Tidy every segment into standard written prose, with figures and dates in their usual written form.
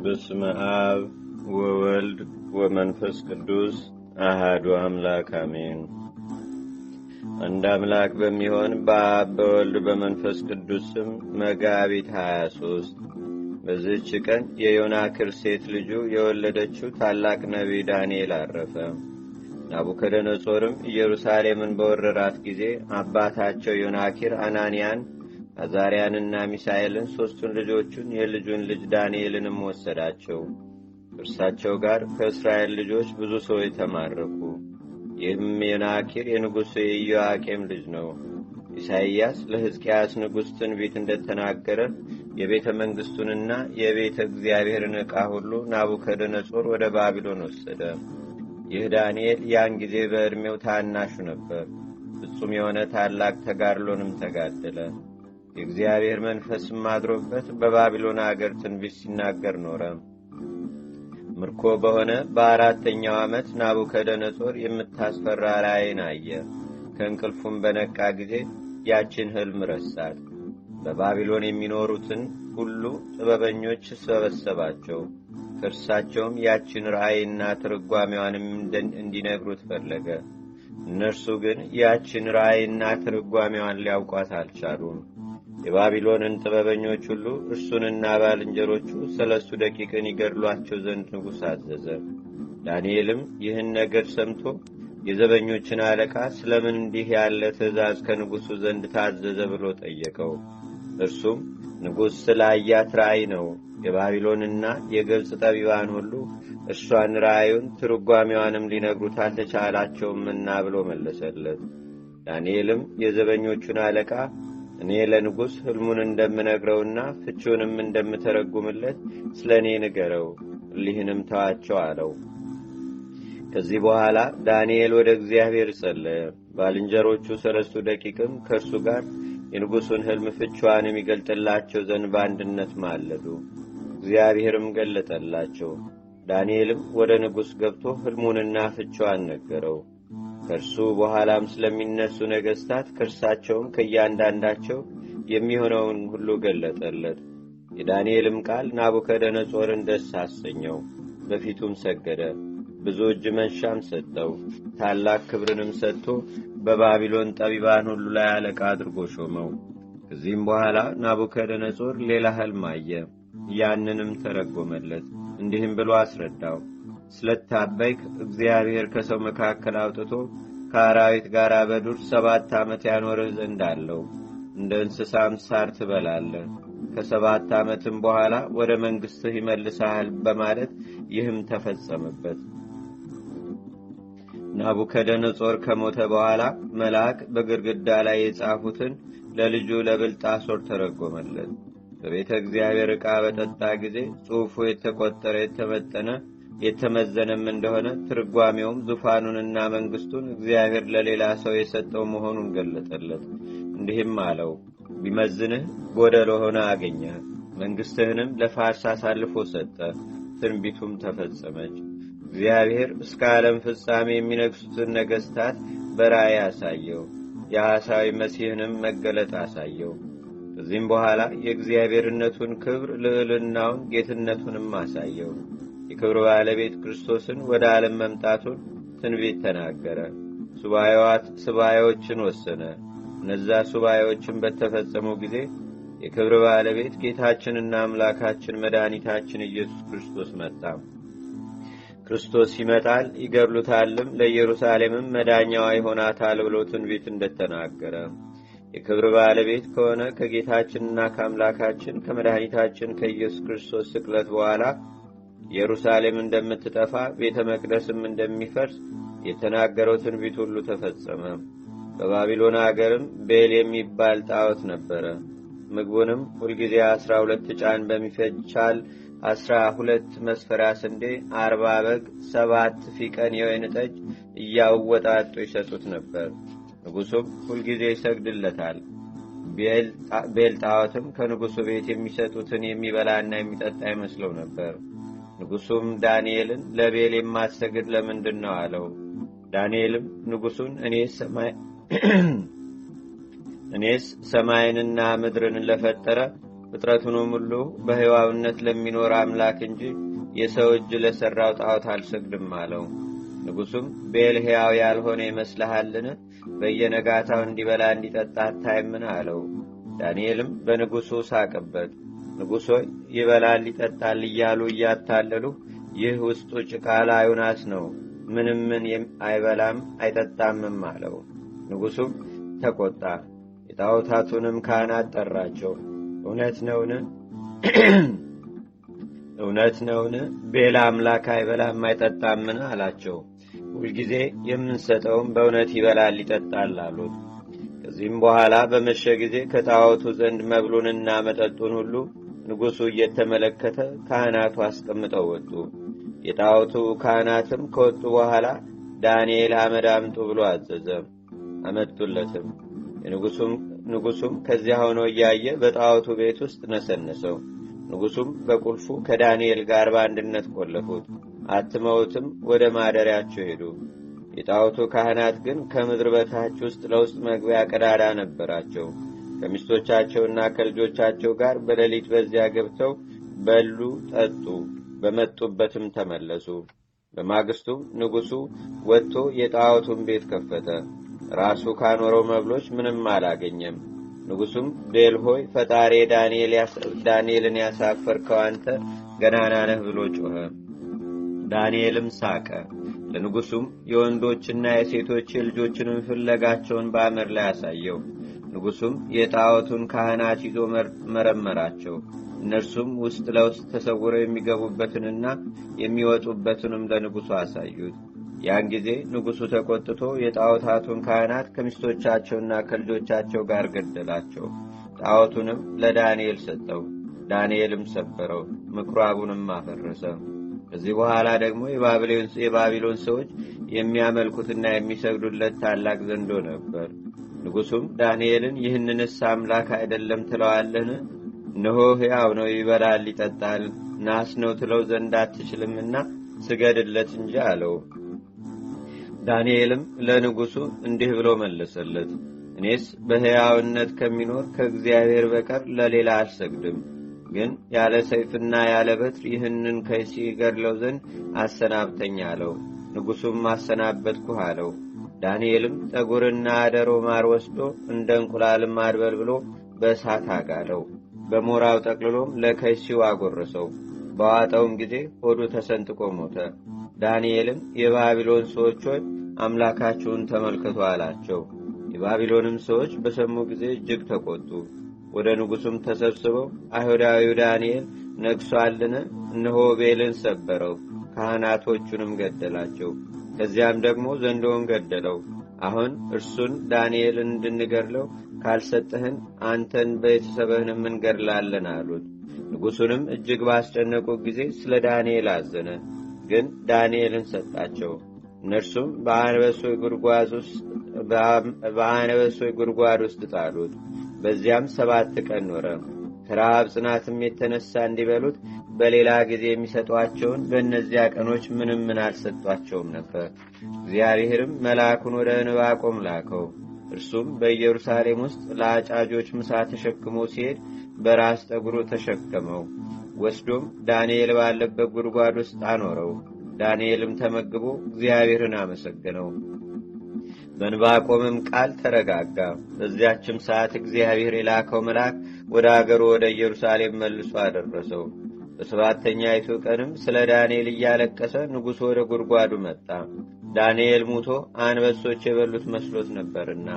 በስመ አብ ወወልድ ወመንፈስ ቅዱስ አሐዱ አምላክ አሜን። አንድ አምላክ በሚሆን በአብ በወልድ በመንፈስ ቅዱስ ስም መጋቢት 23 በዚህች ቀን የዮናክር ሴት ልጁ የወለደችው ታላቅ ነቢይ ዳንኤል አረፈ። ናቡከደነጾርም ኢየሩሳሌምን በወረራት ጊዜ አባታቸው ዮናኪር አናንያን፣ አዛርያንና ሚሳኤልን ሦስቱን ልጆቹን የልጁን ልጅ ዳንኤልንም ወሰዳቸው። እርሳቸው ጋር ከእስራኤል ልጆች ብዙ ሰዎች ተማረኩ። ይህም ዮናኪር የንጉሡ የኢዮአቄም ልጅ ነው። ኢሳይያስ ለሕዝቅያስ ንጉሥ ትንቢት እንደተናገረ የቤተ መንግሥቱንና የቤተ እግዚአብሔርን ዕቃ ሁሉ ናቡከደነጾር ወደ ባቢሎን ወሰደ። ይህ ዳንኤል ያን ጊዜ በዕድሜው ታናሹ ነበር። ፍጹም የሆነ ታላቅ ተጋድሎንም ተጋደለ። የእግዚአብሔር መንፈስም አድሮበት በባቢሎን አገር ትንቢት ሲናገር ኖረ። ምርኮ በሆነ በአራተኛው ዓመት ናቡከደነጾር የምታስፈራ ራእይን አየ። ከእንቅልፉም በነቃ ጊዜ ያችን ሕልም ረሳት። በባቢሎን የሚኖሩትን ሁሉ ጥበበኞች ሰበሰባቸው። ከእርሳቸውም ያችን ራእይና ትርጓሜዋንም እንዲነግሩት ፈለገ። እነርሱ ግን ያችን ራእይና ትርጓሜዋን ሊያውቋት አልቻሉም። የባቢሎንን ጥበበኞች ሁሉ እርሱንና ባልንጀሮቹ 3 ደቂቅን ይገድሏቸው ዘንድ ንጉሥ አዘዘ። ዳንኤልም ይህን ነገር ሰምቶ የዘበኞችን አለቃ ስለምን እንዲህ ያለ ትእዛዝ ከንጉሡ ዘንድ ታዘዘ ብሎ ጠየቀው። እርሱም ንጉሥ ስላያት ራእይ ነው። የባቢሎንና የግብፅ ጠቢባን ሁሉ እርሷን ራእዩን ትርጓሜዋንም ሊነግሩት አልተቻላቸውምና ብሎ መለሰለት። ዳንኤልም የዘበኞቹን አለቃ እኔ ለንጉሥ ሕልሙን እንደምነግረውና ፍቹንም እንደምተረጉምለት ስለ እኔ ንገረው፣ እሊህንም ተዋቸው አለው። ከዚህ በኋላ ዳንኤል ወደ እግዚአብሔር ጸለየ። ባልንጀሮቹ 3 ደቂቅም ከእርሱ ጋር የንጉሡን ሕልም ፍቿንም ይገልጥላቸው ዘንድ በአንድነት ማለዱ። እግዚአብሔርም ገለጠላቸው። ዳንኤልም ወደ ንጉሥ ገብቶ ሕልሙንና ፍቿን ነገረው። ከእርሱ በኋላም ስለሚነሱ ነገሥታት ከእርሳቸውም ከእያንዳንዳቸው የሚሆነውን ሁሉ ገለጠለት። የዳንኤልም ቃል ናቡከደነጾርን ደስ አሰኘው። በፊቱም ሰገደ። ብዙ እጅ መንሻም ሰጠው። ታላቅ ክብርንም ሰጥቶ በባቢሎን ጠቢባን ሁሉ ላይ አለቃ አድርጎ ሾመው። ከዚህም በኋላ ናቡከደነጾር ሌላ ሕልም አየ። ያንንም ተረጎመለት። እንዲህም ብሎ አስረዳው። ስለታበይክ እግዚአብሔር ከሰው መካከል አውጥቶ ከአራዊት ጋር በዱር 7 ዓመት ያኖርህ ዘንድ አለው። እንደ እንስሳም ሳር ትበላለህ። ከ7 ዓመትም በኋላ ወደ መንግሥትህ ይመልስሃል በማለት ይህም ተፈጸመበት። ናቡከደነጾር ከሞተ በኋላ መልአክ በግድግዳ ላይ የጻፉትን ለልጁ ለብልጣሶር ተረጎመለት። በቤተ እግዚአብሔር ዕቃ በጠጣ ጊዜ ጽሑፉ የተቆጠረ የተመጠነ የተመዘነም እንደሆነ ትርጓሜውም ዙፋኑንና መንግሥቱን እግዚአብሔር ለሌላ ሰው የሰጠው መሆኑን ገለጠለት። እንዲህም አለው፣ ቢመዝንህ ጎደሎ ሆነ አገኘ። መንግሥትህንም ለፋርስ አሳልፎ ሰጠ። ትንቢቱም ተፈጸመች። እግዚአብሔር እስከ ዓለም ፍጻሜ የሚነግሱትን ነገሥታት በራእይ አሳየው። የሐሳዊ መሲሕንም መገለጥ አሳየው። ከዚህም በኋላ የእግዚአብሔርነቱን ክብር፣ ልዕልናውን፣ ጌትነቱንም አሳየው። የክብር ባለቤት ክርስቶስን ወደ ዓለም መምጣቱን ትንቢት ተናገረ። ሱባኤዎችን ወሰነ። እነዛ ሱባኤዎችን በተፈጸሙ ጊዜ የክብር ባለቤት ጌታችንና አምላካችን መድኃኒታችን ኢየሱስ ክርስቶስ መጣ። ክርስቶስ ይመጣል፣ ይገድሉታልም፣ ለኢየሩሳሌምም መዳኛዋ ይሆናታል ብሎ ትንቢት እንደተናገረ የክብር ባለቤት ከሆነ ከጌታችንና ከአምላካችን ከመድኃኒታችን ከኢየሱስ ክርስቶስ ስቅለት በኋላ ኢየሩሳሌም እንደምትጠፋ ቤተ መቅደስም እንደሚፈርስ የተናገረው ትንቢት ሁሉ ተፈጸመ። በባቢሎን አገርም ቤል የሚባል ጣዖት ነበረ። ምግቡንም ሁልጊዜ 12 ጫን በሚፈጅቻል 12 መስፈሪያ ስንዴ፣ 40 በግ፣ 7 ፊቀን የወይን ጠጅ እያወጣጡ ይሰጡት ነበር። ንጉሡም ሁልጊዜ ይሰግድለታል። ቤል ጣዖትም ከንጉሡ ቤት የሚሰጡትን የሚበላና የሚጠጣ ይመስለው ነበር። ንጉሡም ዳንኤልን ለቤል የማትሰግድ ለምንድን ነው አለው። ዳንኤልም ንጉሡን እኔስ ሰማይንና ምድርን ለፈጠረ ፍጥረቱንም ሁሉ በሕያውነት ለሚኖር አምላክ እንጂ የሰው እጅ ለሠራው ጣዖት አልሰግድም አለው። ንጉሡም ቤል ሕያው ያልሆነ ይመስልሃልን? በየነጋታው እንዲበላ እንዲጠጣ አታይምን? አለው። ዳንኤልም በንጉሡ ሳቀበት። ንጉሥ ሆይ ይበላል ይጠጣል እያሉ እያታለሉ ይህ ውስጡ ጭቃ ላዩ ናስ ነው፣ ምንም አይበላም አይጠጣምም አለው። ንጉሡም ተቆጣ። የጣዖታቱንም ካህናት ጠራቸው። እውነት ነውን? ቤላ አምላክ አይበላም አይጠጣምን? አላቸው። ሁልጊዜ የምንሰጠውም በእውነት ይበላል ይጠጣል አሉት። ከዚህም በኋላ በመሸ ጊዜ ከጣዖቱ ዘንድ መብሉንና መጠጡን ሁሉ ንጉሡ እየተመለከተ ካህናቱ አስቀምጠው ወጡ። የጣዖቱ ካህናትም ከወጡ በኋላ ዳንኤል አመድ አምጡ ብሎ አዘዘ። አመጡለትም። ንጉሡም ከዚያ ሆኖ እያየ በጣዖቱ ቤት ውስጥ ነሰነሰው። ንጉሡም በቁልፉ ከዳንኤል ጋር በአንድነት ቆለፉት። አትመውትም ወደ ማደሪያቸው ሄዱ። የጣዖቱ ካህናት ግን ከምድር በታች ውስጥ ለውስጥ መግቢያ ቀዳዳ ነበራቸው። ከሚስቶቻቸውና ከልጆቻቸው ጋር በሌሊት በዚያ ገብተው በሉ፣ ጠጡ፣ በመጡበትም ተመለሱ። በማግስቱም ንጉሡ ወጥቶ የጣዖቱን ቤት ከፈተ። ራሱ ካኖረው መብሎች ምንም አላገኘም። ንጉሡም ቤል ሆይ ፈጣሪ ዳንኤልን ያሳፈርከው አንተ ገናና ነህ ብሎ ጮኸ። ዳንኤልም ሳቀ። ለንጉሡም የወንዶችና የሴቶች የልጆችንም ፍለጋቸውን በአመድ ላይ አሳየው። ንጉሡም የጣዖቱን ካህናት ይዞ መረመራቸው። እነርሱም ውስጥ ለውስጥ ተሰውረው የሚገቡበትንና የሚወጡበትንም ለንጉሡ አሳዩት። ያን ጊዜ ንጉሡ ተቆጥቶ የጣዖታቱን ካህናት ከሚስቶቻቸውና ከልጆቻቸው ጋር ገደላቸው። ጣዖቱንም ለዳንኤል ሰጠው። ዳንኤልም ሰበረው፣ ምኵራቡንም አፈረሰ። ከዚህ በኋላ ደግሞ የባቢሎን ሰዎች የሚያመልኩትና የሚሰግዱለት ታላቅ ዘንዶ ነበር። ንጉሡም ዳንኤልን ይህንንስ አምላክ አይደለም ትለዋለህን? እነሆ ሕያው ነው፣ ይበላል ይጠጣል፣ ናስ ነው ትለው ዘንድ አትችልምና ስገድለት እንጂ አለው። ዳንኤልም ለንጉሡ እንዲህ ብሎ መለሰለት፣ እኔስ በሕያውነት ከሚኖር ከእግዚአብሔር በቀር ለሌላ አልሰግድም። ግን ያለ ሰይፍና ያለ በትር ይህንን ከይሲ ገድለው ዘንድ አሰናብተኝ አለው። ንጉሡም አሰናበትኩህ አለው። ዳንኤልም ጠጉርና አደሮ ማር ወስዶ እንደ እንቁላልም አድበል ብሎ በእሳት አጋለው። በሞራው ጠቅልሎም ለከይሲው አጎረሰው። በዋጠውም ጊዜ ሆዱ ተሰንጥቆ ሞተ። ዳንኤልም የባቢሎን ሰዎች ሆይ አምላካችሁን ተመልከቱ አላቸው። የባቢሎንም ሰዎች በሰሙ ጊዜ እጅግ ተቆጡ። ወደ ንጉሡም ተሰብስበው አይሁዳዊው ዳንኤል ነግሷልን? እነሆ ቤልን ሰበረው፣ ካህናቶቹንም ገደላቸው። ከዚያም ደግሞ ዘንዶውን ገደለው። አሁን እርሱን ዳንኤልን እንድንገድለው ካልሰጠህን አንተን ቤተሰብህንም እንገድላለን አሉት። ንጉሡንም እጅግ ባስጨነቁ ጊዜ ስለ ዳንኤል አዘነ፣ ግን ዳንኤልን ሰጣቸው። እነርሱም በአንበሶች ጉድጓድ ውስጥ ጣሉት። በዚያም 7 ቀን ኖረ። ከረሃብ ጽናትም የተነሳ እንዲበሉት በሌላ ጊዜ የሚሰጧቸውን በእነዚያ ቀኖች ምን አልሰጧቸውም ነበር። እግዚአብሔርም መልአኩን ወደ ዕንባቆም ላከው። እርሱም በኢየሩሳሌም ውስጥ ለአጫጆች ምሳ ተሸክሞ ሲሄድ በራስ ጠጉሩ ተሸከመው። ወስዶም ዳንኤል ባለበት ጉድጓድ ውስጥ አኖረው። ዳንኤልም ተመግቦ እግዚአብሔርን አመሰገነው። በዕንባቆምም ቃል ተረጋጋ። በዚያችም ሰዓት እግዚአብሔር የላከው መልአክ ወደ አገሩ ወደ ኢየሩሳሌም መልሶ አደረሰው። በሰባተኛይቱ ቀንም ስለ ዳንኤል እያለቀሰ ንጉሡ ወደ ጉድጓዱ መጣ። ዳንኤል ሙቶ አንበሶች የበሉት መስሎት ነበርና።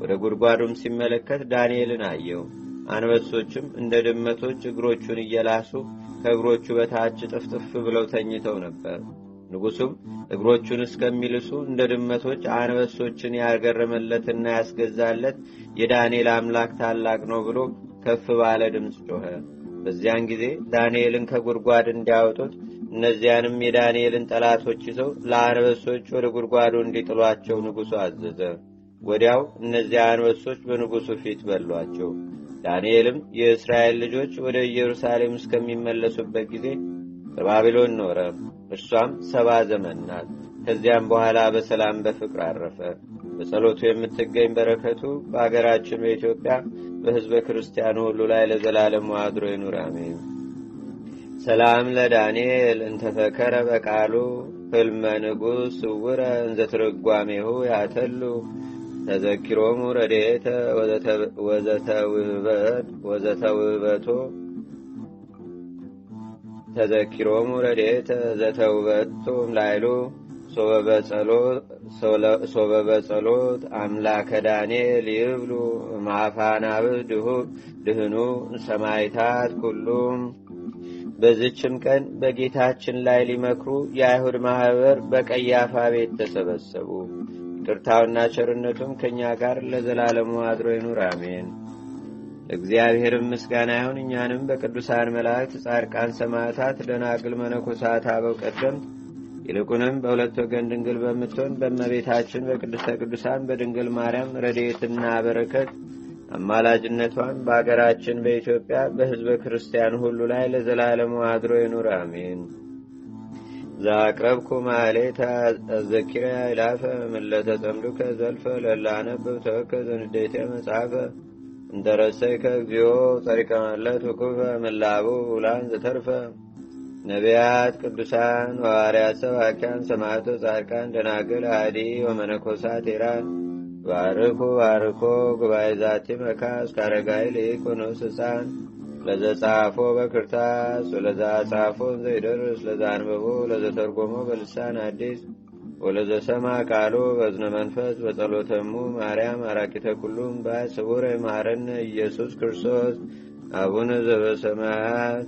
ወደ ጉድጓዱም ሲመለከት ዳንኤልን አየው። አንበሶችም እንደ ድመቶች እግሮቹን እየላሱ ከእግሮቹ በታች ጥፍጥፍ ብለው ተኝተው ነበር። ንጉሡም እግሮቹን እስከሚልሱ እንደ ድመቶች አንበሶችን ያገረመለትና ያስገዛለት የዳንኤል አምላክ ታላቅ ነው ብሎ ከፍ ባለ ድምፅ ጮኸ። በዚያን ጊዜ ዳንኤልን ከጉድጓድ እንዲያወጡት፣ እነዚያንም የዳንኤልን ጠላቶች ይዘው ለአንበሶች ወደ ጉድጓዱ እንዲጥሏቸው ንጉሡ አዘዘ። ወዲያው እነዚያ አንበሶች በንጉሡ ፊት በሏቸው። ዳንኤልም የእስራኤል ልጆች ወደ ኢየሩሳሌም እስከሚመለሱበት ጊዜ በባቢሎን ኖረ። እርሷም 70 ዘመን ናት። ከዚያም በኋላ በሰላም በፍቅር አረፈ። በጸሎቱ የምትገኝ በረከቱ በአገራችን በኢትዮጵያ በሕዝበ ክርስቲያኑ ሁሉ ላይ ለዘላለሙ አድሮ ይኑር፣ አሜን። ሰላም ለዳንኤል እንተፈከረ በቃሉ ሕልመ ንጉሥ ስውረ እንዘትርጓሜሁ ያተሉ ተዘኪሮሙ ረድኤተ ወዘተውበቶ ተዘኪሮሙ ረድኤተ ዘተውበቶም ላይሉ ሶበ በጸሎት አምላከ ዳንኤል ይብሉ ማፋናብ ድህኑ ሰማይታት ሁሉም። በዚችም ቀን በጌታችን ላይ ሊመክሩ የአይሁድ ማኅበር በቀያፋ ቤት ተሰበሰቡ። ይቅርታውና ቸርነቱም ከእኛ ጋር ለዘላለሙ አድሮ ይኑር፣ አሜን። ለእግዚአብሔርም ምስጋና ይሁን። እኛንም በቅዱሳን መላእክት፣ ጻድቃን፣ ሰማዕታት፣ ደናግል፣ መነኮሳት፣ አበው ቀደምት ይልቁንም በሁለት ወገን ድንግል በምትሆን በእመቤታችን በቅድስተ ቅዱሳን በድንግል ማርያም ረድኤትና በረከት አማላጅነቷን በአገራችን በኢትዮጵያ በሕዝበ ክርስቲያን ሁሉ ላይ ለዘላለሙ አድሮ ይኑር፣ አሜን። ዛቅረብኩ ማሌታ አዘኪረ ይላፈ ምለተጸምዱከ ዘልፈ ለላነብብ ተወከ ዘንዴቴ መጽሐፈ እንተረሰይከ እግዚኦ ጸሪቀ መለት ውኩፈ ምላቡ ውላን ዘተርፈ ነቢያት፣ ቅዱሳን፣ ሐዋርያት፣ ሰባኪያን፣ ሰማዕቶ፣ ጻድቃን፣ ደናግል፣ አዲ ወመነኮሳት ኢራን ባርኩ ባርኮ ጉባኤ ዛቲ መካስ ካረጋይ ሊቁኑስ ሕፃን ለዘጻፎ በክርታስ ወለዛ ጻፎን ዘይደርስ ለዛ አንበቦ ለዘተርጎሞ በልሳን አዲስ ወለዘሰማ ቃሉ በዝነ መንፈስ በጸሎተሙ ማርያም አራቂተ ኩሉም ባይ ስቡረ ማረነ ኢየሱስ ክርስቶስ አቡነ ዘበሰማያት